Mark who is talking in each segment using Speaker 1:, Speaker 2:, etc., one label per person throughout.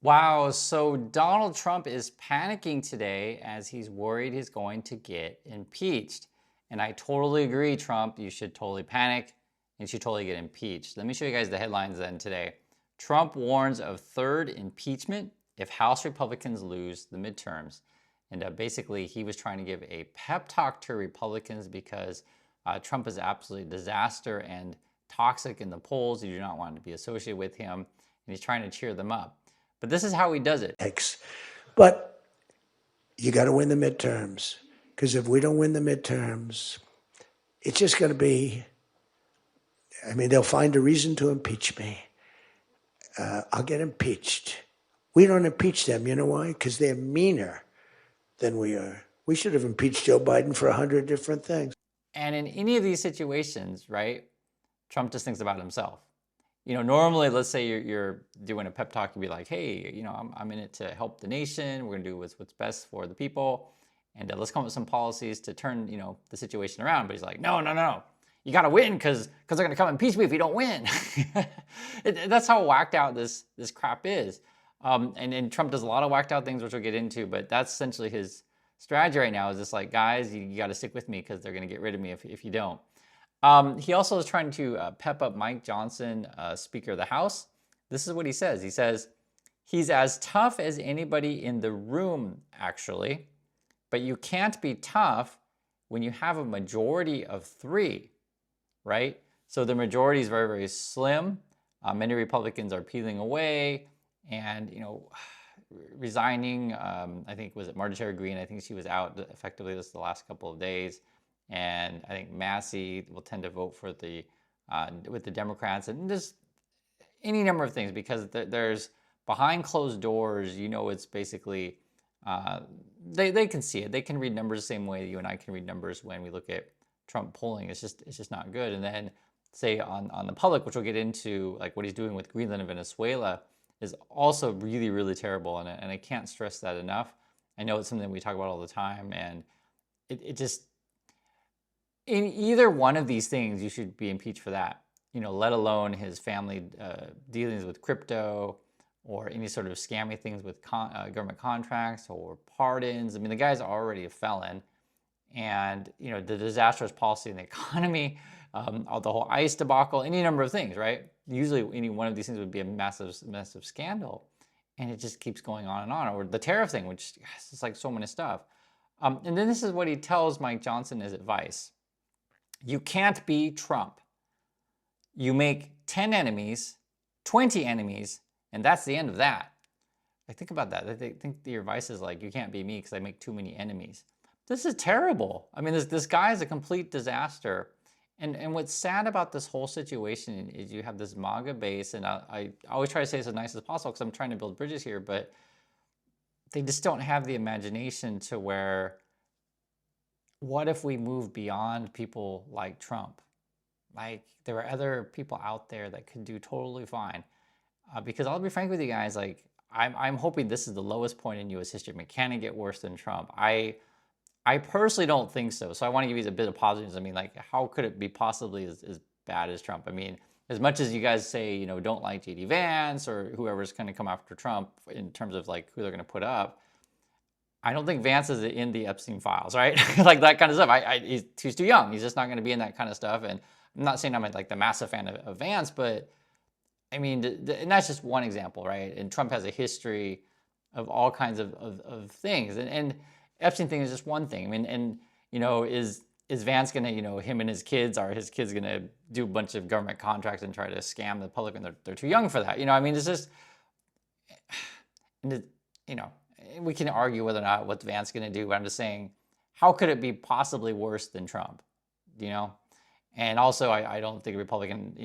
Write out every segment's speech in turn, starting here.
Speaker 1: Wow, so Donald Trump is panicking today as he's worried he's going to get impeached. And I totally agree, Trump, you should totally panic and you should totally get impeached. Let me show you guys the headlines then today. Trump warns of third impeachment if House Republicans lose the midterms. And basically, he was trying to give a pep talk to Republicans because Trump is absolutely a disaster and toxic in the polls. You do not want to be associated with him. And he's trying to cheer them up. But this is how he does it.
Speaker 2: But you got to win the midterms, because if we don't win the midterms, it's just going to be, I mean, they'll find a reason to impeach me. I'll get impeached. We don't impeach them. You know why? Because they're meaner than we are. We should have impeached Joe Biden for 100 different things.
Speaker 1: And in any of these situations, right, Trump just thinks about himself. Normally, let's say you're doing a pep talk, you'd be like, hey, I'm in it to help the nation. We're going to do what's best for the people. And let's come up with some policies to turn, the situation around. But he's like, no. You got to win because they're going to come impeach me if you don't win. That's how whacked out this crap is. And Trump does a lot of whacked out things, which we'll get into. But that's essentially his strategy right now is just like, guys, you got to stick with me because they're going to get rid of me if you don't. He also is trying to pep up Mike Johnson, Speaker of the House. This is what he says. He says, he's as tough as anybody in the room, actually, but you can't be tough when you have a majority of 3, right? So the majority is very, very slim. Many Republicans are peeling away and, resigning. I think, was it Marjorie Greene? I think she was out effectively this the last couple of days. And I think Massey will tend to vote for with the Democrats, and just any number of things, because there's behind closed doors, it's basically, they can see it. They can read numbers the same way you and I can read numbers when we look at Trump polling. It's just not good. And then say on the public, which we'll get into, like what he's doing with Greenland and Venezuela is also really, really terrible. And I can't stress that enough. I know it's something we talk about all the time, and it just, in either one of these things, you should be impeached for that, let alone his family dealings with crypto or any sort of scammy things with government contracts or pardons. I mean, the guy's already a felon. And, the disastrous policy in the economy, the whole ICE debacle, any number of things, right? Usually any one of these things would be a massive, massive scandal. And it just keeps going on and on. Or the tariff thing, which is like so many stuff. And then this is what he tells Mike Johnson as advice. You can't be Trump. You make 10 enemies, 20 enemies, and that's the end of that. Like, think about that. I think your advice is like, you can't be me because I make too many enemies. This is terrible. I mean, this guy is a complete disaster. And what's sad about this whole situation is you have this MAGA base, and I always try to say this as nice as possible because I'm trying to build bridges here, but they just don't have the imagination to where, what if we move beyond people like Trump? Like, there are other people out there that could do totally fine. Because I'll be frank with you guys, like, I'm hoping this is the lowest point in U.S. history. I mean, can it get worse than Trump? I personally don't think so. So I want to give you a bit of positives. I mean, like, how could it be possibly as bad as Trump? I mean, as much as you guys say, don't like J.D. Vance or whoever's going to come after Trump in terms of like who they're going to put up, I don't think Vance is in the Epstein files, right? Like that kind of stuff. He's too young. He's just not going to be in that kind of stuff. And I'm not saying I'm like the massive fan of Vance, but I mean, and that's just one example, right? And Trump has a history of all kinds of things. And Epstein thing is just one thing. I mean, and, is Vance going to, him and his kids, are his kids going to do a bunch of government contracts and try to scam the public, and they're too young for that? I mean, it's just, we can argue whether or not what Vance going to do, but I'm just saying, how could it be possibly worse than Trump? And also, I don't think a Republican,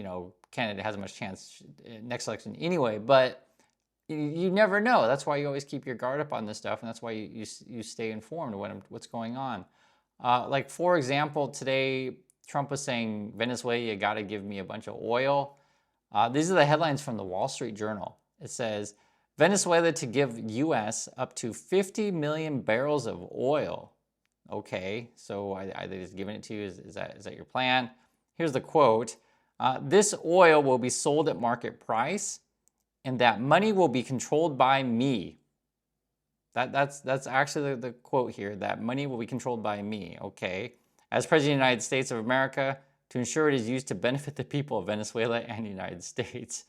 Speaker 1: candidate has much chance next election anyway, but you never know. That's why you always keep your guard up on this stuff, and that's why you stay informed of what's going on. Like, for example, today, Trump was saying, Venezuela, you got to give me a bunch of oil. These are the headlines from the Wall Street Journal. It says, Venezuela to give U.S. up to 50 million barrels of oil. Okay, so are they just giving it to you? Is that your plan? Here's the quote. This oil will be sold at market price. and that money will be controlled by me. That's actually the quote here, that money will be controlled by me. Okay. As President of the United States of America, to ensure it is used to benefit the people of Venezuela and the United States.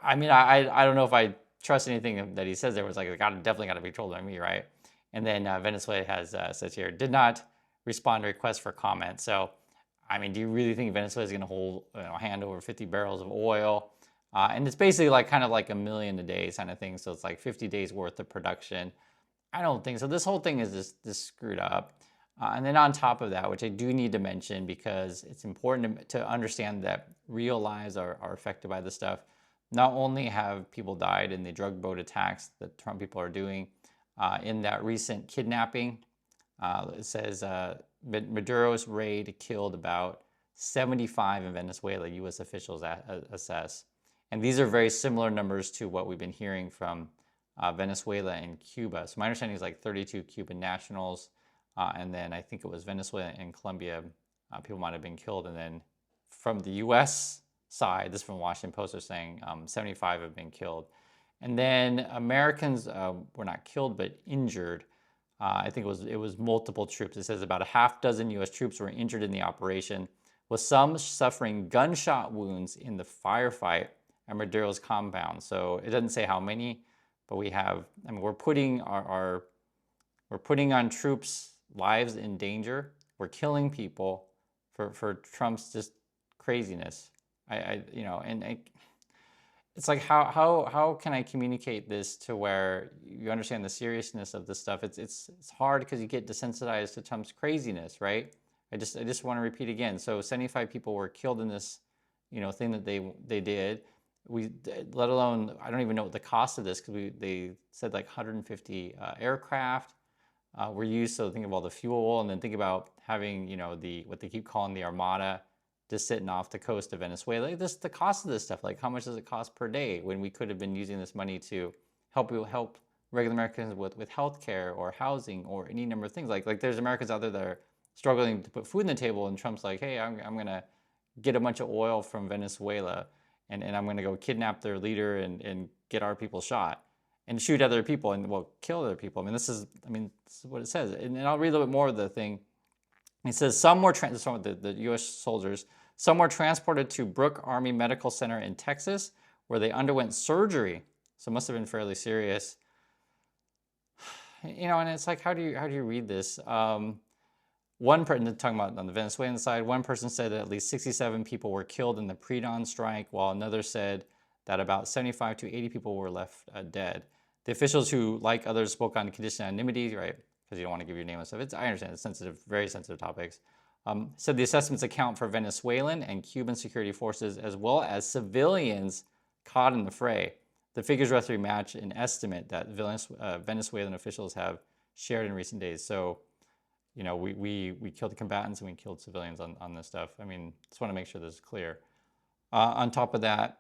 Speaker 1: I mean, I don't know if I trust anything that he says there. Was like, definitely got to be controlled by me, right? And then Venezuela has says here, did not respond to requests for comment. So, I mean, do you really think Venezuela is going to hold hand over 50 barrels of oil? And it's basically like kind of like 1 million a day kind of thing. So it's like 50 days worth of production. I don't think so. This whole thing is just screwed up. And then on top of that, which I do need to mention because it's important to understand that real lives are affected by this stuff. Not only have people died in the drug boat attacks that Trump people are doing, in that recent kidnapping, it says Maduro's raid killed about 75 in Venezuela, U.S. officials assess. And these are very similar numbers to what we've been hearing from Venezuela and Cuba. So my understanding is like 32 Cuban nationals, and then I think it was Venezuela and Colombia, people might have been killed. And then from the U.S. side, this is from Washington Post, are saying 75 have been killed. And then Americans were not killed, but injured. I think it was multiple troops. It says about a half dozen U.S. troops were injured in the operation, with some suffering gunshot wounds in the firefight at Maduro's compound. So it doesn't say how many, but we have. I mean, we're putting we're putting on troops' lives in danger. We're killing people for Trump's just craziness. It's like how can I communicate this to where you understand the seriousness of this stuff? It's hard because you get desensitized to Trump's craziness, right? I just want to repeat again. So 75 people were killed in this, thing that they did. Let alone, I don't even know what the cost of this, because they said like 150 aircraft were used. So think of all the fuel, and then think about having what they keep calling the Armada, just sitting off the coast of Venezuela. Just the cost of this stuff, like how much does it cost per day, when we could have been using this money to help regular Americans with health care or housing or any number of things. Like there's Americans out there that are struggling to put food on the table, and Trump's like, hey, I'm going to get a bunch of oil from Venezuela, and I'm going to go kidnap their leader and get our people shot and shoot other people and kill other people. This is what it says. And I'll read a little bit more of the thing. It says some were the U.S. soldiers. Some were transported to Brooke Army Medical Center in Texas, where they underwent surgery. So it must have been fairly serious. And it's like, how do you read this? One person, talking about on the Venezuelan side, one person said that at least 67 people were killed in the pre-dawn strike, while another said that about 75 to 80 people were left dead. The officials, who, like others, spoke on condition of anonymity, right? Because you don't want to give your name and stuff. I understand it's sensitive, very sensitive topics. Said the assessments account for Venezuelan and Cuban security forces as well as civilians caught in the fray. The figures roughly match an estimate that Venezuelan officials have shared in recent days. So, we killed the combatants and we killed civilians on this stuff. Just want to make sure this is clear. On top of that,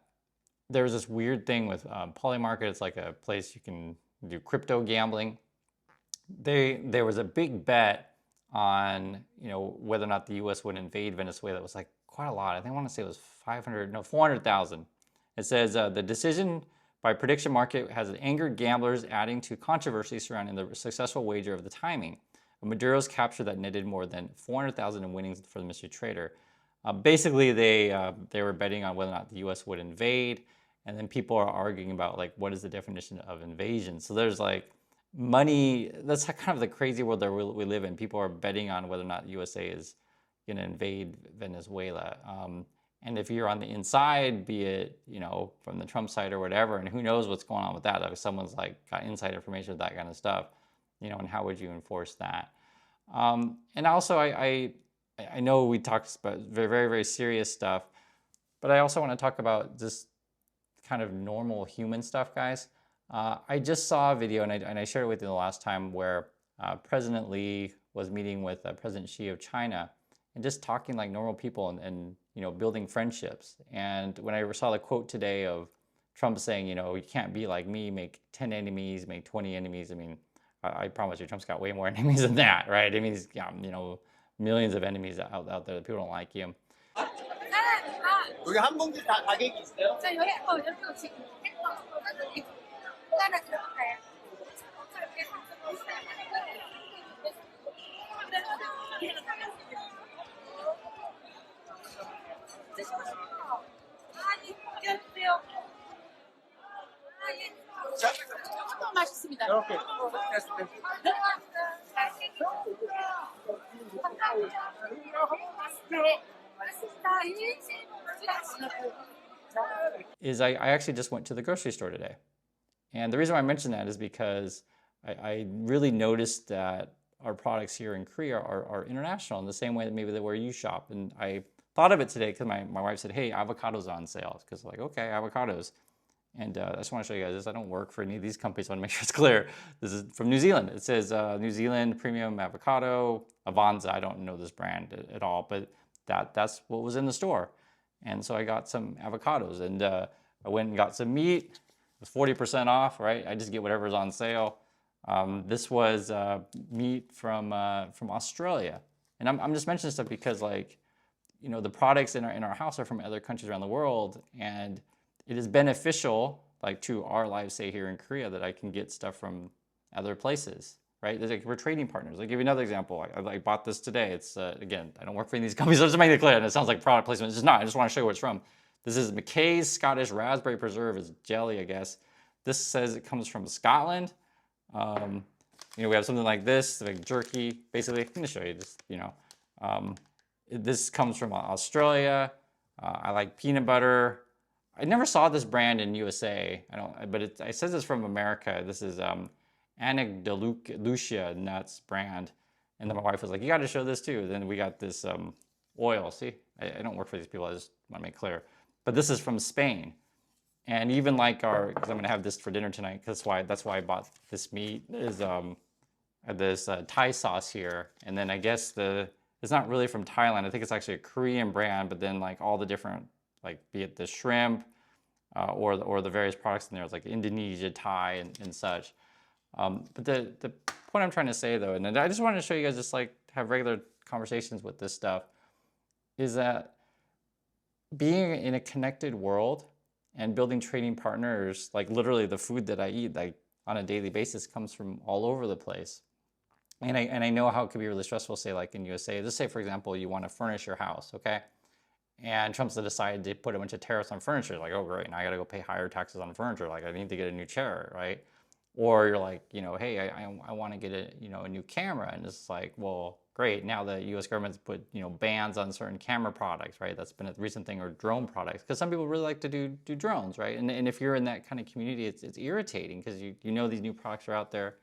Speaker 1: there was this weird thing with Polymarket. It's like a place you can do crypto gambling. There was a big bet on whether or not the U.S. would invade Venezuela. It was like quite a lot. I want to say it was 400,000. It says the decision by prediction market has angered gamblers, adding to controversy surrounding the successful wager of the timing. Maduro's capture that netted more than 400,000 in winnings for the mystery trader. Basically, they were betting on whether or not the U.S. would invade, and then people are arguing about like what is the definition of invasion. So there's like money. That's kind of the crazy world that we live in. People are betting on whether or not USA is going to invade Venezuela. And if you're on the inside, be it from the Trump side or whatever, and who knows what's going on with that? If someone's like got inside information of that kind of stuff, and how would you enforce that? And also, I know we talked about very, very, very serious stuff, but I also want to talk about just kind of normal human stuff, guys. I just saw a video, and I shared it with you the last time, where President Lee was meeting with President Xi of China and just talking like normal people and building friendships. And when I saw the quote today of Trump saying, you can't be like me, make 10 enemies, make 20 enemies. I promise you, Trump's got way more enemies than that, right? He's got, millions of enemies out there that people don't like him.
Speaker 3: 여기 한 봉지 다 가격이 있어요? 저 여기 여기 지금
Speaker 1: Is I actually just went to the grocery store today. And the reason why I mention that is because I really noticed that our products here in Korea are international in the same way that maybe where you shop. And I thought of it today because my wife said, hey, avocados on sale. Because like, okay, avocados. And I just want to show you guys this. I don't work for any of these companies. I want to make sure it's clear. This is from New Zealand. It says New Zealand Premium Avocado, Avanza. I don't know this brand at all, but that's what was in the store. And so I got some avocados, and I went and got some meat. It was 40% off, right? I just get whatever's on sale. This was meat from Australia. And I'm just mentioning stuff because, like, you know, the products in our house are from other countries around the world, and it is beneficial, like, to our lives, say here in Korea, that I can get stuff from other places, right? Like, we're trading partners. I'll give you another example. I bought this today. It's again, I don't work for any of these companies. I'm just making it clear, and it sounds like product placement. It's just not. I just want to show you where it's from. This is McKay's Scottish Raspberry Preserve. It's jelly, I guess. This says it comes from Scotland. You know, we have something like this, like jerky, basically. I'm gonna show you this, you know. This comes from Australia. I like peanut butter. I never saw this brand in USA. I don't, but it says it's from America. This is Andalusia Nuts brand. And then my wife was like, you got to show this too. Then we got this oil. See, I don't work for these people. I just want to make clear. But this is from Spain. And even like because I'm gonna have this for dinner tonight. That's why I bought this meat. Is this Thai sauce here, and then I guess it's not really from Thailand. I think it's actually a Korean brand. But then like all the different, like, be it the shrimp or the various products in there, it's like Indonesia, Thai, and such. But the point I'm trying to say though, and I just wanted to show you guys, just like have regular conversations with this stuff, is that being in a connected world and building trading partners, like literally the food that I eat, like on a daily basis, comes from all over the place. And I know how it could be really stressful, say like in USA. Just say, for example, you want to furnish your house, okay? And Trump's decided to put a bunch of tariffs on furniture. Like, oh great, now I gotta go pay higher taxes on furniture. Like, I need to get a new chair, right? Or you're like, you know, hey, I want to get a new camera, and it's like, well, great. Now the U.S. government's put bans on certain camera products, right? That's been a recent thing, or drone products, because some people really like to do drones, right? And if you're in that kind of community, it's irritating because you know these new products are out there,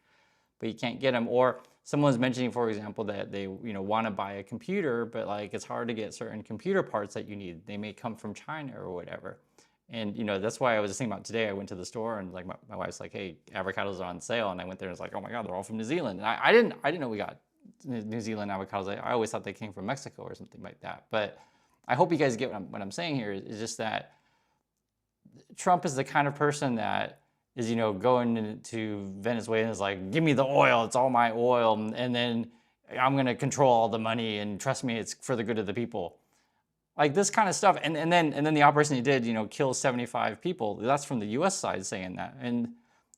Speaker 1: but you can't get them. Or someone's mentioning, for example, that they want to buy a computer, but like it's hard to get certain computer parts that you need. They may come from China or whatever. And that's why I was just thinking about today. I went to the store and like my wife's like, "Hey, avocados are on sale," and I went there and it's like, "Oh my God, they're all from New Zealand." And I didn't know we got New Zealand avocados. I always thought they came from Mexico or something like that. But I hope you guys get what I'm saying here. Is just that Trump is the kind of person that is going to Venezuela and is like, "Give me the oil. It's all my oil, and then I'm gonna control all the money, and trust me, it's for the good of the people." Like this kind of stuff, and then the operation he did, kill 75 people. That's from the U.S. side saying that, and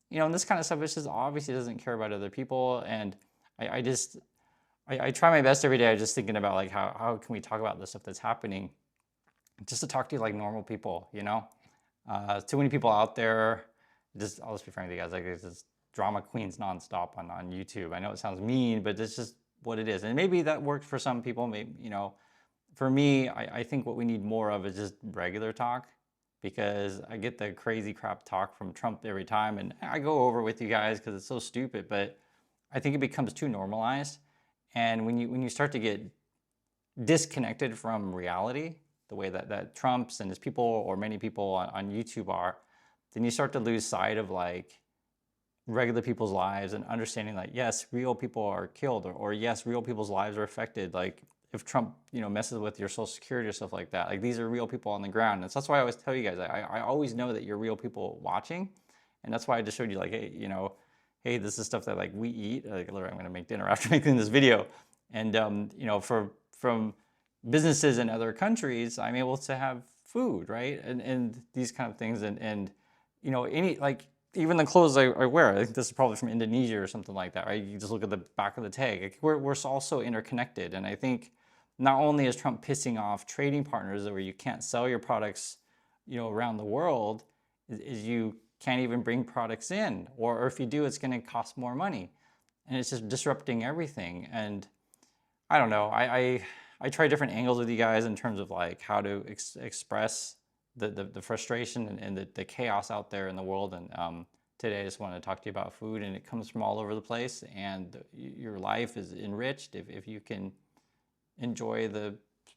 Speaker 1: and this kind of stuff, it's just obviously doesn't care about other people. And I try my best every day. I'm just thinking about like how can we talk about this stuff that's happening, just to talk to you like normal people. Too many people out there. I'll just be frank with you guys. Like there's just drama queens nonstop on YouTube. I know it sounds mean, but it's just what it is, and maybe that worked for some people. Maybe For me, I think what we need more of is just regular talk, because I get the crazy crap talk from Trump every time, and I go over with you guys because it's so stupid, but I think it becomes too normalized. And when you start to get disconnected from reality, the way that Trump's and his people, or many people on YouTube are, then you start to lose sight of like regular people's lives and understanding like, yes, real people are killed, or yes, real people's lives are affected. Like if Trump, messes with your Social Security or stuff like that, like these are real people on the ground. And so that's why I always tell you guys, I always know that you're real people watching. And that's why I just showed you like, hey, hey, this is stuff that like we eat. Like literally, I'm gonna make dinner after making this video. And from businesses in other countries, I'm able to have food, right? And these kind of things. And any like even the clothes I wear. I think this is probably from Indonesia or something like that, right? You just look at the back of the tag. Like, we're all so interconnected, and I think not only is Trump pissing off trading partners where you can't sell your products, around the world, is you can't even bring products in, or if you do, it's going to cost more money, and it's just disrupting everything. And I don't know. I try different angles with you guys in terms of like how to express the frustration and the chaos out there in the world. And today I just wanted to talk to you about food, and it comes from all over the place. And your life is enriched if you can enjoy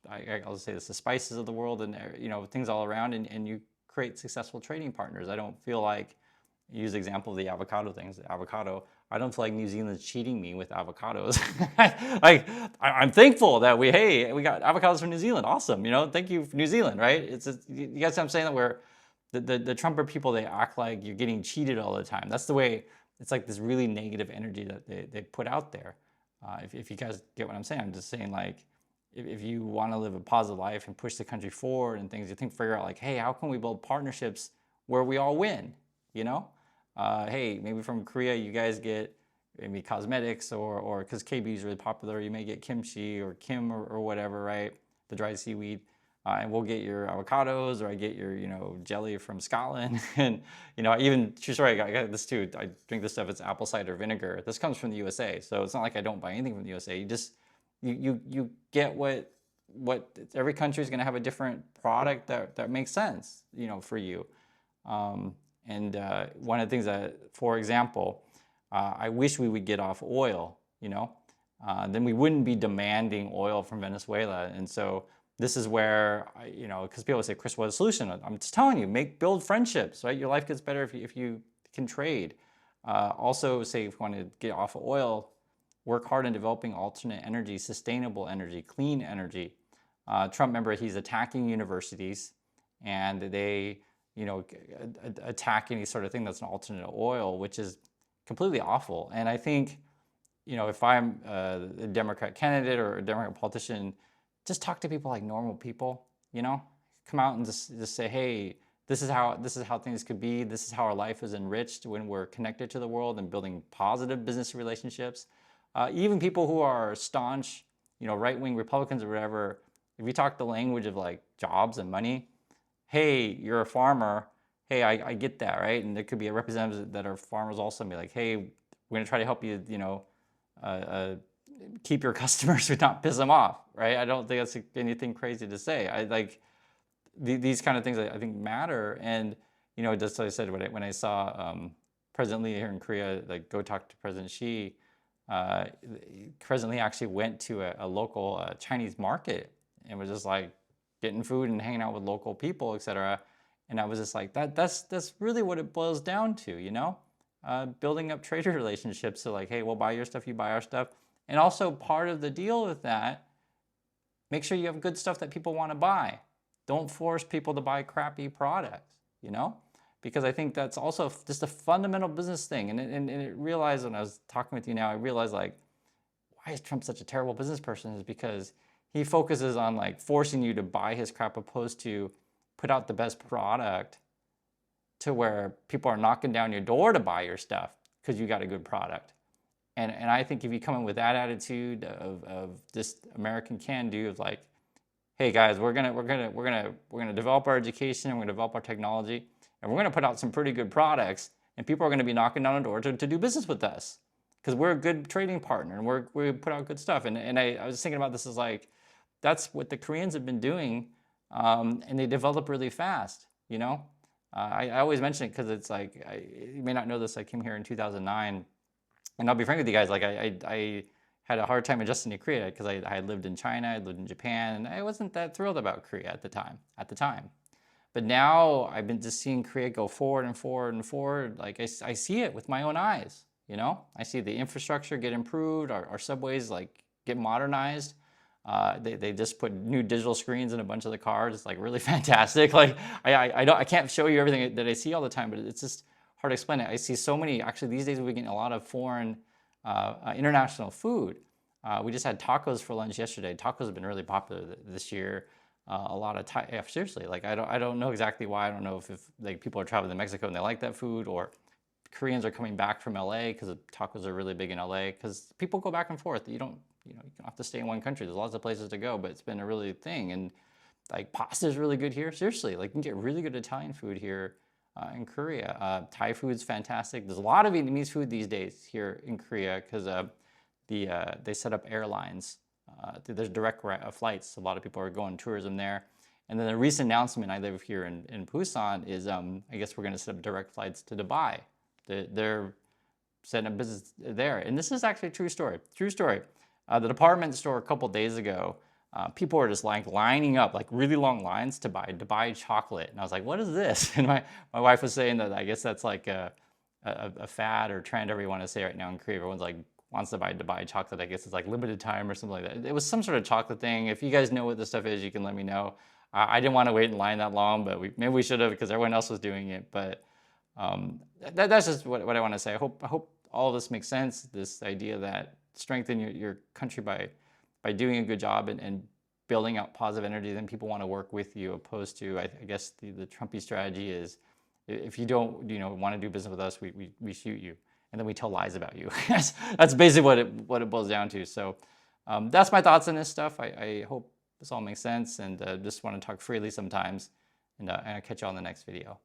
Speaker 1: I'll say this, the spices of the world, and things all around, and you create successful trading partners. I don't feel like, use the example of the avocado things. The avocado, I don't feel like New Zealand's cheating me with avocados. Like, I'm thankful that we got avocados from New Zealand. Awesome, thank you, New Zealand, right? You guys know what I'm saying? That where the Trumper people, they act like you're getting cheated all the time. That's the way. It's like this really negative energy that they put out there. If you guys get what I'm saying, I'm just saying, like, if you want to live a positive life and push the country forward and things, you figure out like, hey, how can we build partnerships where we all win? Hey, maybe from Korea you guys get maybe cosmetics, or because KB is really popular, you may get kimchi or kim or whatever, right? The dried seaweed. And we'll get your avocados, or I get your, jelly from Scotland. And, even, true story, I got this too. I drink this stuff, it's apple cider vinegar. This comes from the USA. So it's not like I don't buy anything from the USA. You get what every country is going to have a different product that makes sense, for you. And one of the things that, for example, I wish we would get off oil, then we wouldn't be demanding oil from Venezuela. And so this is where, because people say, Chris, what's the solution? I'm just telling you, build friendships, right? Your life gets better if you can trade. Also, say if you want to get off of oil, work hard in developing alternate energy, sustainable energy, clean energy. Trump, remember, he's attacking universities, and they, attack any sort of thing that's an alternate oil, which is completely awful. And I think, if I'm a Democrat candidate or a Democrat politician, just talk to people like normal people, come out and just say, hey, this is how things could be. This is how our life is enriched when we're connected to the world and building positive business relationships. Even people who are staunch, right-wing Republicans or whatever, if you talk the language of like jobs and money, hey, you're a farmer. Hey, I get that, right? And there could be a representative that are farmers also, and be like, hey, we're going to try to help you, keep your customers but not piss them off, right? I don't think that's anything crazy to say. I like these kind of things I think matter. And, just like I said, when I saw President Lee here in Korea, like, go talk to President Xi, President Lee actually went to a local Chinese market and was just like getting food and hanging out with local people, etc. And I was just like, that's really what it boils down to, building up trader relationships. So like, hey, we'll buy your stuff, you buy our stuff. And also part of the deal with that, make sure you have good stuff that people want to buy. Don't force people to buy crappy products, because I think that's also just a fundamental business thing. And it realized when I was talking with you now, I realized, like, why is Trump such a terrible business person? Is because he focuses on like forcing you to buy his crap, opposed to put out the best product to where people are knocking down your door to buy your stuff because you got a good product. And I think if you come in with that attitude of just American can do, of like, hey guys, we're gonna develop our education, we're gonna develop our technology, and we're gonna put out some pretty good products, and people are gonna be knocking down the door to do business with us because we're a good trading partner and we put out good stuff. And I was thinking about this as like, that's what the Koreans have been doing, and they develop really fast. I always mention it because it's like, you may not know this. I came here in 2009. And I'll be frank with you guys, like I had a hard time adjusting to Korea because I had lived in China, I lived in Japan, and I wasn't that thrilled about Korea at the time. But now I've been just seeing Korea go forward and forward and forward. Like I see it with my own eyes, I see the infrastructure get improved, our subways like get modernized. They just put new digital screens in a bunch of the cars. It's like really fantastic. Like I can't show you everything that I see all the time, but it's just hard to explain it. I see so many, actually these days we're getting a lot of foreign, international food. We just had tacos for lunch yesterday. Tacos have been really popular this year. a lot of Thai. Yeah, seriously, like I don't know exactly why. I don't know if like people are traveling to Mexico and they like that food, or Koreans are coming back from LA because tacos are really big in LA. Because people go back and forth. You don't have to stay in one country. There's lots of places to go, but it's been a really thing. And like pasta is really good here. Seriously, like you can get really good Italian food here in Korea. Thai food's fantastic. There's a lot of Vietnamese food these days here in Korea because they set up airlines. There's direct flights. A lot of people are going tourism there. And then a recent announcement, I live here in Busan, is I guess we're going to set up direct flights to Dubai. They're setting up business there. And this is actually a true story. True story. The department store a couple days ago, people were just like lining up, like really long lines to buy Dubai chocolate. And I was like, what is this? And my wife was saying that I guess that's like a fad or trend, whatever you want to say right now in Korea. Everyone's like wants to buy Dubai chocolate. I guess it's like limited time or something like that. It was some sort of chocolate thing. If you guys know what this stuff is, you can let me know. I didn't want to wait in line that long, but maybe we should have because everyone else was doing it. But that's just what I want to say. I hope all of this makes sense. This idea that strengthen your country by doing a good job and building out positive energy, then people want to work with you, opposed to, I guess the Trumpy strategy is, if you don't want to do business with us, we shoot you, and then we tell lies about you. That's basically what it boils down to. So that's my thoughts on this stuff. I hope this all makes sense, and just want to talk freely sometimes, and I'll catch you on the next video.